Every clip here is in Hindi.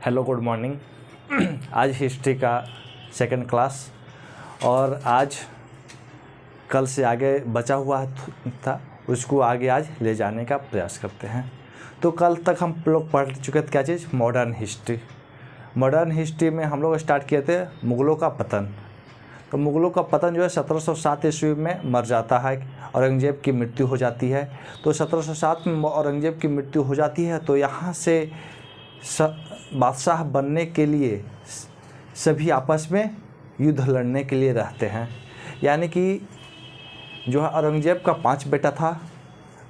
Hello good morning. आज हिस्ट्री का सेकंड क्लास और आज कल से आगे बचा हुआ था उसको आगे आज ले जाने का प्रयास करते हैं। तो कल तक हम लोग पढ़ चुके थे क्या चीज़, मॉडर्न हिस्ट्री। मॉडर्न हिस्ट्री में हम लोग स्टार्ट किए थे मुग़लों का पतन। तो मुग़लों का पतन जो है 1707 ईस्वी में मर जाता है, औरंगज़ेब की मृत्यु हो जाती है। तो 1707 में औरंगज़ेब की मृत्यु हो जाती है तो यहाँ से बादशाह बनने के लिए सभी आपस में युद्ध लड़ने के लिए रहते हैं। यानी कि जो है औरंगज़ेब का 5 बेटा था,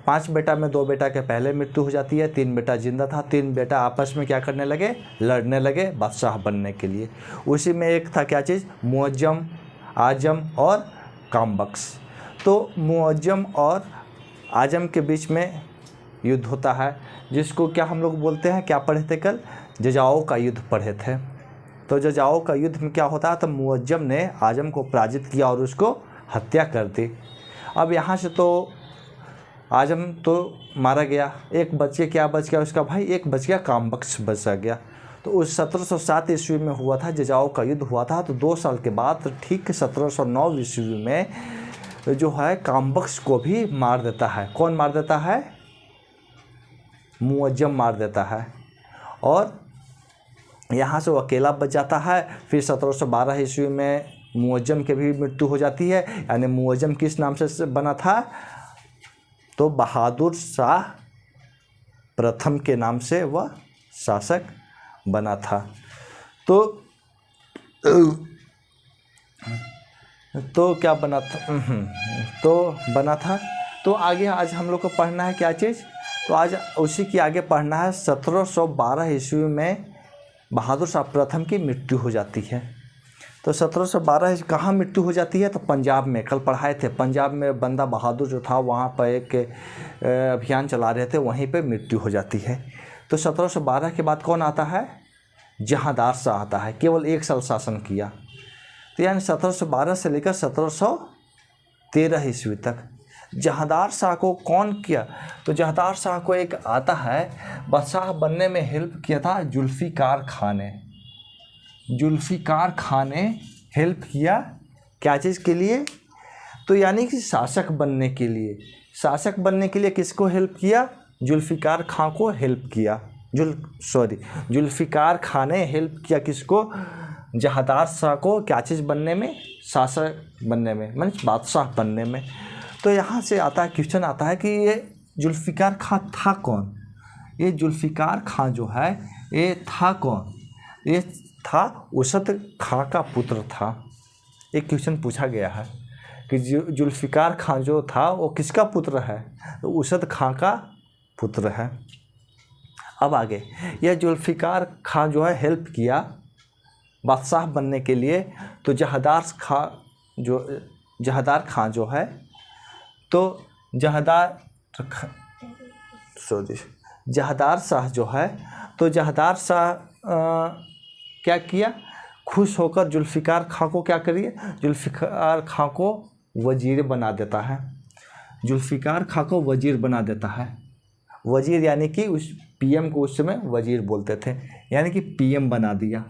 5 बेटा में 2 बेटा के पहले मृत्यु हो जाती है, 3 बेटा जिंदा था, 3 बेटा आपस में क्या करने लगे, लड़ने लगे बादशाह बनने के लिए। उसी में एक था क्या चीज़, मुअज्जम, आजम और कामबख्श। तो मुअज्जम और आजम के बीच में युद्ध होता है, जिसको क्या हम लोग बोलते हैं, क्या पढ़े थे कल, जजाओं का युद्ध पढ़े थे। तो जजाओं का युद्ध में क्या होता है, तो मुअज्जम ने आजम को पराजित किया और उसको हत्या कर दी। अब यहाँ से तो आजम तो मारा गया, एक बच्चे क्या बच गया, उसका भाई एक बच गया, कामबख्श बच गया। तो उस 1707 ईस्वी में हुआ था, जजाओं का युद्ध हुआ था। तो 2 साल के बाद ठीक 1709 ईस्वी में जो है कामबख्श को भी मार देता है। कौन मार देता है, मुअज्जम मार देता है और यहाँ से वो अकेला बच जाता है। फिर 1712 ईस्वी में मुअज्जम की भी मृत्यु हो जाती है। यानी मुअज्जम किस नाम से बना था, तो बहादुर शाह प्रथम के नाम से वह शासक बना था। तो क्या बना था, तो बना था। तो आगे आज हम लोग को पढ़ना है क्या चीज़, तो आज उसी की आगे पढ़ना है। 1712 ईस्वी में बहादुर शाह प्रथम की मृत्यु हो जाती है। तो 1712 कहाँ मृत्यु हो जाती है, तो पंजाब में, कल पढ़ाए थे। पंजाब में बंदा बहादुर जो था वहाँ पर एक अभियान चला रहे थे, वहीं पे मृत्यु हो जाती है। तो 1712 के बाद कौन आता है, जहांदार शाह आता है। केवल 1 साल शासन किया। तो यानी 1712 से लेकर 1713 ईस्वी तक जहांदार शाह को कौन किया, तो जहांदार शाह को एक आता है, बादशाह बनने में हेल्प किया था जुल्फ़िकार खान ने। जुल्फ़िकार खान ने हेल्प किया क्या चीज़ के लिए, तो यानी कि शासक बनने के लिए। शासक बनने के लिए किसको हेल्प किया, जुल्फ़िकार खान को हेल्प किया। जुल्फ़िकार खान ने हेल्प किया किसको, जहांदार शाह को क्या चीज़ बनने में, शासक बनने में, मीन्स बादशाह बनने में। तो यहाँ से आता है क्वेश्चन आता है कि ये जुल्फ़िकार खां था कौन। ये जुल्फ़िकार खां जो है ये था कौन, ये था उसद खां का पुत्र था। एक क्वेश्चन पूछा गया है कि जुल्फ़िकार खां जो था वो किसका पुत्र है, तो उसद खां का पुत्र है। अब आगे यह जुल्फ़िकार खां जो है हेल्प किया बादशाह बनने के लिए। तो जहांदार खां जो है, तो जहांदार शाह जो है, तो जहांदार शाह क्या किया, खुश होकर जुल्फ़िकार खां को क्या करिए, जुल्फ़िकार खां को वज़ीर बना देता है। जुल्फ़िकार खां को वज़ीर बना देता है। वज़ीर यानी कि उस पीएम को उस समय वज़ीर बोलते थे, यानी कि पीएम बना दिया।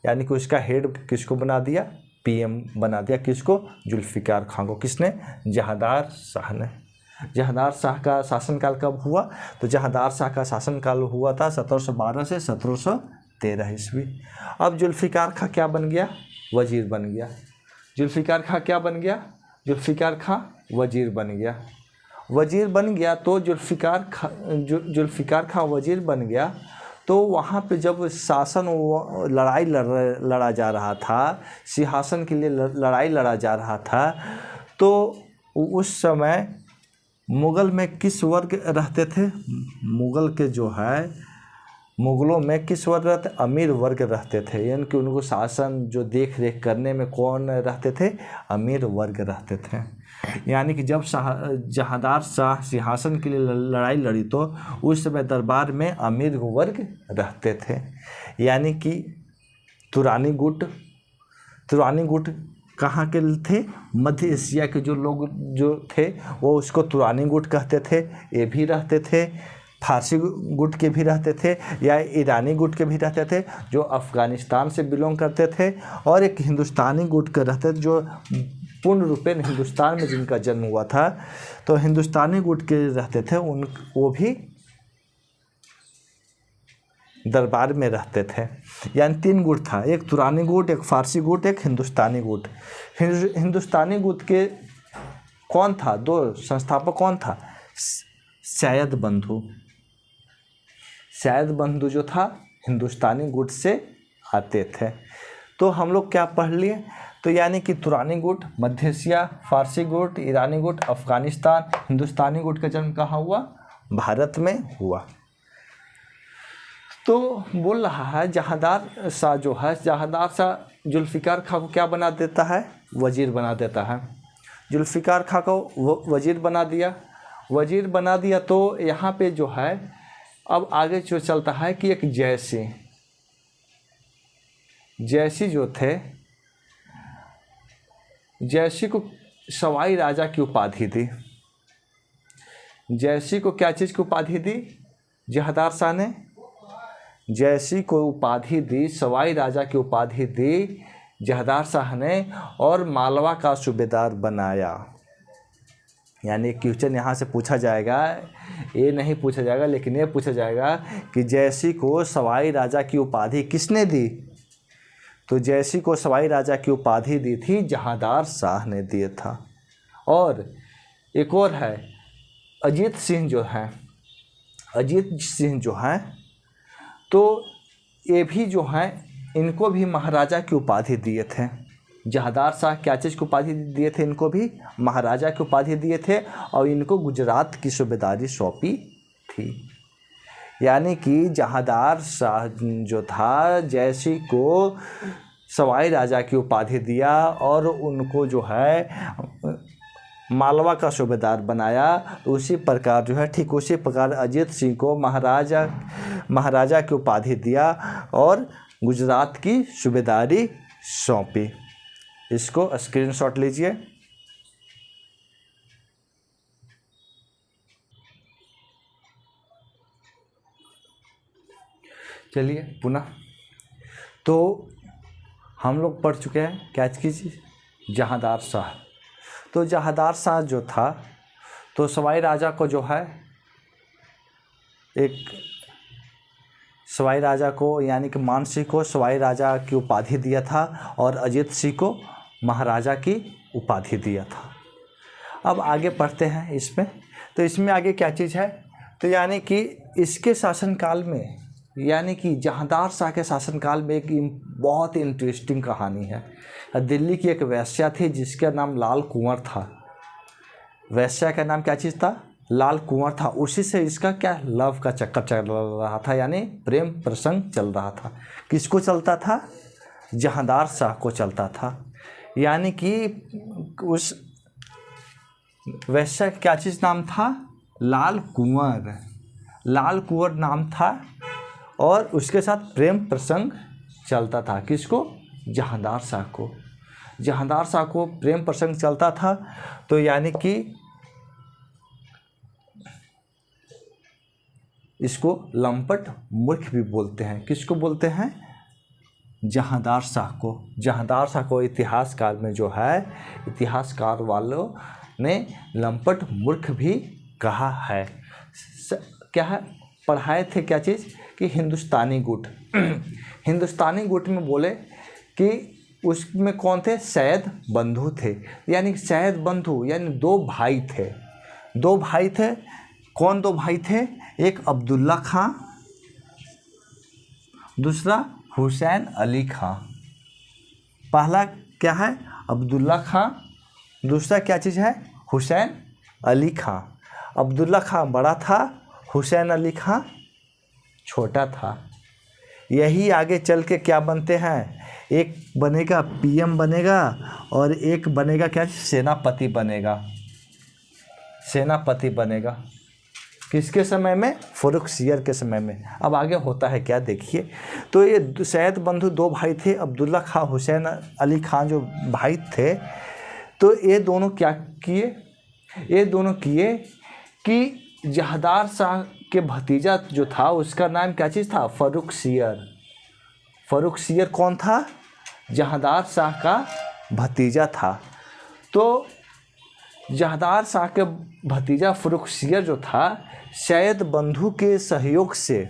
यानी कि उसका हेड किसको बना दिया, पीएम बना दिया। किसको, जुल्फ़िकार खां को। किसने, जहांदार शाह ने। जहांदार शाह का शासनकाल कब हुआ, तो जहांदार शाह का शासनकाल हुआ था 1712 से 1713 ईस्वी। अब जुल्फ़िकार खां क्या बन गया, वज़ीर बन गया। जुल्फ़िकार खां क्या बन गया, जुल्फ़िकार खां वज़ीर बन गया। वज़ीर बन गया तो जुल्फ़िकार खां वज़ीर बन गया। तो वहाँ पे जब शासन लड़ाई लड़ा जा रहा था, सिंहासन के लिए लड़ाई लड़ा जा रहा था, तो उस समय मुग़ल में किस वर्ग रहते थे, मुग़लों में किस वर्ग रहते, अमीर वर्ग रहते थे। यानी कि उनको शासन जो देख रेख करने में कौन रहते थे, अमीर वर्ग रहते थे। यानी कि जब जहांदार शाह सिंहासन के लिए लड़ाई लड़ी तो उस समय दरबार में अमीर वर्ग रहते थे। यानी कि तुरानी गुट कहाँ के थे, मध्य एशिया के जो लोग जो थे वो उसको तुरानी गुट कहते थे, ये भी रहते थे। फारसी गुट के भी रहते थे या ईरानी गुट के भी रहते थे जो अफ़गानिस्तान से बिलोंग करते थे, और एक हिंदुस्तानी गुट के रहते थे जो पूर्ण रूपेण हिंदुस्तान में जिनका जन्म हुआ था। तो हिंदुस्तानी गुट के रहते थे वो भी दरबार में रहते थे। यानी 3 गुट था, एक तुरानी गुट, एक फारसी गुट, एक हिंदुस्तानी गुट। हिंदुस्तानी गुट के कौन था, 2 संस्थापक कौन था? सैयद बंधु। सैयद बंधु जो था हिंदुस्तानी गुट से आते थे। तो हम लोग क्या पढ़ लिए? तो यानी कि तुरानी गुट, मध्य एशिया, फारसी गुट, ईरानी गुट, अफ़गानिस्तान, हिंदुस्तानी गुट का जन्म कहाँ हुआ? भारत में हुआ। तो बोल रहा है जहांदार शाह जो है, जहांदार शाह जुल्फ़िकार खां को क्या बना देता है? वज़ीर बना देता है। जुल्फ़िकार खां को वज़ीर बना दिया। वज़ीर बना दिया तो यहाँ पे जो है अब आगे जो चलता है कि एक जयसी जो थे, जयसी को सवाई राजा की उपाधि दी। जयसी को क्या चीज़ की उपाधि दी? जहांदार शाह ने जयसी को उपाधि दी, सवाई राजा की उपाधि दी जहांदार शाह ने, और मालवा का सूबेदार बनाया। यानी क्वेश्चन यहाँ से पूछा जाएगा, ये नहीं पूछा जाएगा लेकिन ये पूछा जाएगा कि जयसी को सवाई राजा की उपाधि किसने दी? तो जयसी को सवाई राजा की उपाधि दी थी जहांदार शाह ने दिया था। और एक और है अजीत सिंह जो हैं, अजीत सिंह जो हैं तो ये भी जो हैं इनको भी महाराजा की उपाधि दिए थे। जहांदार शाह क्या चीज़ की उपाधि दिए थे? इनको भी महाराजा की उपाधि दिए थे और इनको गुजरात की सूबेदारी सौंपी थी। यानी कि जहांदार शाह जो था जयसी को सवाई राजा की उपाधि दिया और उनको जो है मालवा का सूबेदार बनाया। तो उसी प्रकार जो है, ठीक उसी प्रकार अजीत सिंह को महाराजा की उपाधि दिया और गुजरात की सूबेदारी सौंपी। इसको स्क्रीनशॉट लीजिए। चलिए पुनः, तो हम लोग पढ़ चुके हैं क्या चीज़? जहांदार शाह। तो जहांदार शाह जो था तो सवाई राजा को जो है एक सवाई राजा को यानी कि मान सिंह को सवाई राजा की उपाधि दिया था और अजीत सिंह को महाराजा की उपाधि दिया था। अब आगे पढ़ते हैं इसमें। तो इसमें आगे क्या चीज़ है? तो यानी कि इसके शासनकाल में, यानी कि जहांदार शाह के शासनकाल में एक बहुत इंटरेस्टिंग कहानी है। दिल्ली की एक वेश्या थी जिसका नाम लाल कुंवर था। वेश्या का नाम क्या चीज़ था? लाल कुंवर था। उसी से इसका क्या लव का चक्कर चल रहा था, यानी प्रेम प्रसंग चल रहा था। किसको चलता था? जहांदार शाह को चलता था। यानी कि उस वेश्या का क्या चीज़ नाम था? लाल कुंवर। लाल कुंवर नाम था और उसके साथ प्रेम प्रसंग चलता था। किसको? जहांदार शाह को। जहांदार शाह को प्रेम प्रसंग चलता था। तो यानी कि इसको लंपट मूर्ख भी बोलते हैं। किसको बोलते हैं? जहांदार शाह को। जहांदार शाह को इतिहासकार में जो है, इतिहासकार वालों ने लंपट मूर्ख भी कहा है। क्या है? पढ़ाए थे क्या चीज़ कि हिंदुस्तानी गुट। हिंदुस्तानी गुट में बोले कि उसमें कौन थे? सैयद बंधु थे। यानी सैयद बंधु यानी 2 भाई थे। 2 भाई थे। कौन 2 भाई थे? एक अब्दुल्ला खां, दूसरा हुसैन अली खां। पहला क्या है? अब्दुल्ला खां। दूसरा क्या चीज़ है? हुसैन अली खां। अब्दुल्ला खां बड़ा था, हुसैन अली खां छोटा था। यही आगे चल के क्या बनते हैं? एक बनेगा पीएम बनेगा और एक बनेगा क्या? सेनापति बनेगा। सेनापति बनेगा किसके समय में? फ़र्रुखसियर के समय में। अब आगे होता है क्या देखिए। तो ये सैयद बंधु 2 भाई थे, अब्दुल्ला खां, हुसैन अली खां जो भाई थे। तो ये दोनों क्या किए? ये दोनों किए कि जहांदार शाह के भतीजा जो था उसका नाम क्या चीज़ था? फर्रुखसियर। फर्रुखसियर कौन था? जहांदार शाह का भतीजा था। तो जहांदार शाह के भतीजा फर्रुखसियर जो था, सैयद बंधु के सहयोग से,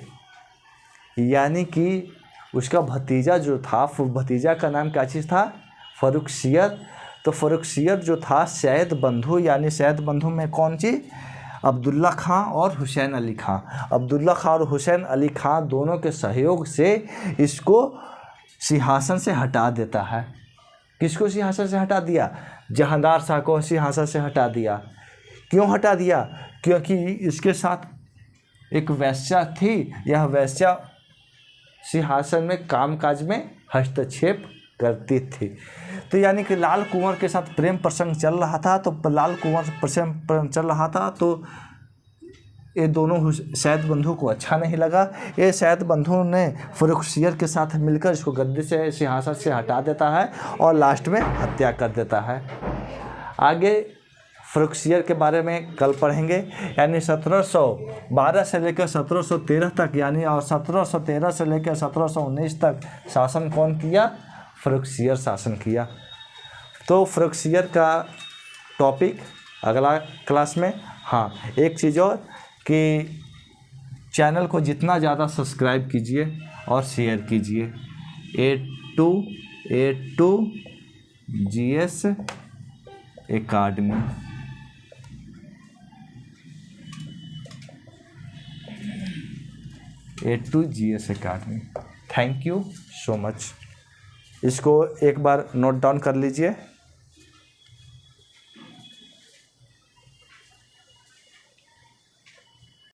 यानी कि उसका भतीजा जो था, भतीजा का नाम क्या चीज़ था? फर्रुखसियर। तो फर्रुखसियर जो था सैयद बंधु, यानी सैयद बंधु में कौन चीज़? अब्दुल्ला खां और हुसैन अली खां। अब्दुल्ला खां और हुसैन अली खां दोनों के सहयोग से इसको सिंहासन से हटा देता है। किसको सिंहासन से हटा दिया? जहांदार शाह को सिंहासन से हटा दिया। क्यों हटा दिया? क्योंकि इसके साथ एक वेश्या थी। यह वेश्या सिंहासन में कामकाज में हस्तक्षेप करती थी। तो यानी कि लाल कुंवर के साथ प्रेम प्रसंग चल रहा था। तो लाल कुंवर प्रेम चल रहा था तो ये दोनों सैयद बंधु को अच्छा नहीं लगा। ये सैयद बंधु ने फर्रुखसियर के साथ मिलकर इसको गद्दी से, सिंहासन से हटा देता है और लास्ट में हत्या कर देता है। आगे फर्रुखसियर के बारे में कल पढ़ेंगे। यानी 1712 से लेकर 1713 तक, यानी और 1713 से लेकर 1719 तक शासन कौन किया? फर्रुखसियर शासन किया। तो फर्रुखसियर का टॉपिक अगला क्लास में। हाँ, एक चीज़ और कि चैनल को जितना ज़्यादा सब्सक्राइब कीजिए और शेयर कीजिए। A2 GS academy. A2 GS academy. Thank you so much. इसको एक बार नोट डाउन कर लीजिए।